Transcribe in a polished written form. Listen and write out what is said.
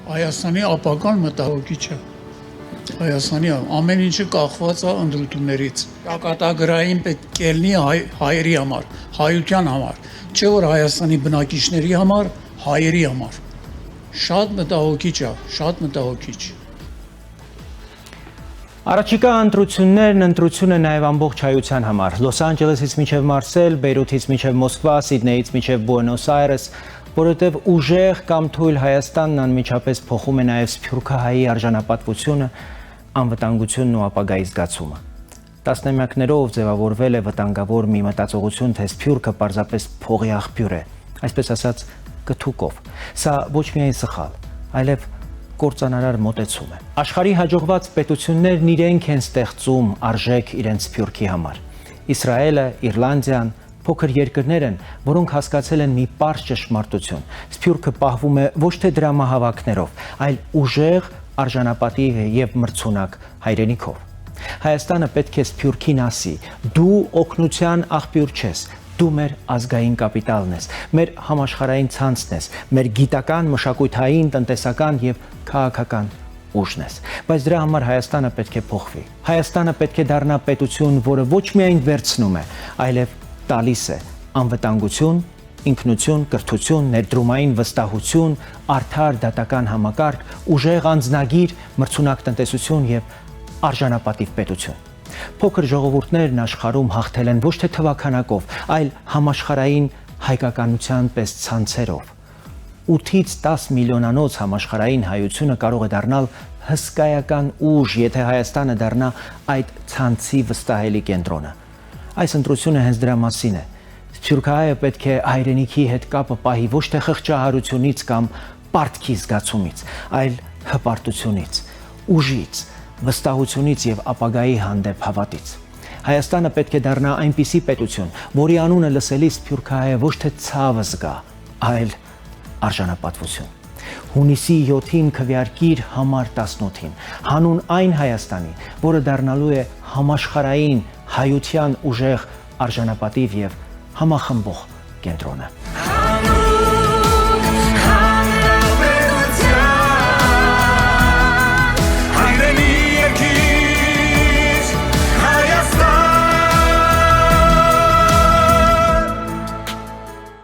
Հայաստանի ապագան մտահոգիչ է։ Հայաստանի ամեն ինչը կախված է ընտրություններից։ Ճակատագրային պետք է լինի հայերի համար, հայության համար, չէ որ Հայաստանի բնակիչների համար, հայերի համար։ Շատ մտահոգիչ է, շատ մտահոգիչ։ Առաջիկա ընտրություն է նաև ամբողջ հայության համար։ Լոս Անջելեսից մինչև Մարսել, Բեյրութից մինչև Մոսկվա, Սիդնեյից մինչև Բուենոս Այրես, որովհետև ուժեղ կամ թույլ Հայաստանն անմիջապես փոխում է նաև սփյուռքահայի արժանապատվությունը, անվտանգությունն ու ապագայի զգացումը։ Տասնամյակներով ձևավորվել է վտանգավոր մի մտածողություն, թե սփյուռքը պարզապես փողի աղբյուր է, այսպես ասած կթուկով։ Սա ոչ միայն սխալ, այլև կործանարար մոտեցում է։ Աշխարհի հաջողված պետություններն իրենք են ստեղծում արժեք իրենց սփյուռքի համար։ Իսրայելը, Իռլանդիան, փոքր երկրներ են, որոնք հասկացել են մի պարզ ճշմարտություն։ Սփյուռքը պահվում է ոչ թե դրամահավաքներով, այլ ուժեղ, արժանապատիվ եւ մրցունակ հայրենիքով։ Հայաստանը պետք է սփյուռքին ասի. դու օգնության աղբյուր չես, դու մեր ազգային կապիտալն ես, մեր համաշխարհային ցանցն ես, մեր գիտական, մշակութային, տնտեսական եւ քաղաքական ուժն ես։ Բայց դրա համար Հայաստանը պետք է փոխվի։ Հայաստանը պետք է դառնա պետություն, որը ոչ միայն վերցնում է, այլև տալիս է անվտանգություն, ինքնություն, կրթություն, ներդրումային վստահություն, արդար դատական համակարգ, ուժեղ անձնագիր, մրցունակ տնտեսություն եւ արժանապատիվ պետություն։ Փոքր ժողովուրդներն աշխարհում հաղթել են ոչ թե թվաքանակով, այլ համաշխարհային հայկականության պես ցանցերով։ 8-ից 10 միլիոնանոց համաշխարհային հայությունը կարող է դառնալ հսկայական ուժ, եթե Հայաստանը դառնա այդ ցանցի վստահելի կենտրոնը։ Այս ընտրությունը հենց դրա մասին է։ Սփյուռքահայը պետք է հայրենիքի հետ կապը պահի ոչ թե խղճահարությունից կամ պարտքի զգացումից, այլ հպարտությունից, ուժից, վստահությունից եւ ապագայի հանդեպ հավատից։ Հայաստանը պետք է դառնա այնպիսի պետություն, որի անունը լսելիս սփյուռքահայը ոչ թե ցավը զգա, այլ արժանապատվություն։ Հունիսի 7-ին քվեարկիր համար 18-ին, հանուն այն Հայաստանի, որը դառնալու է համաշխարհային հայության ուժեղ արժանապատիվ եւ համախմբող կենտրոնը։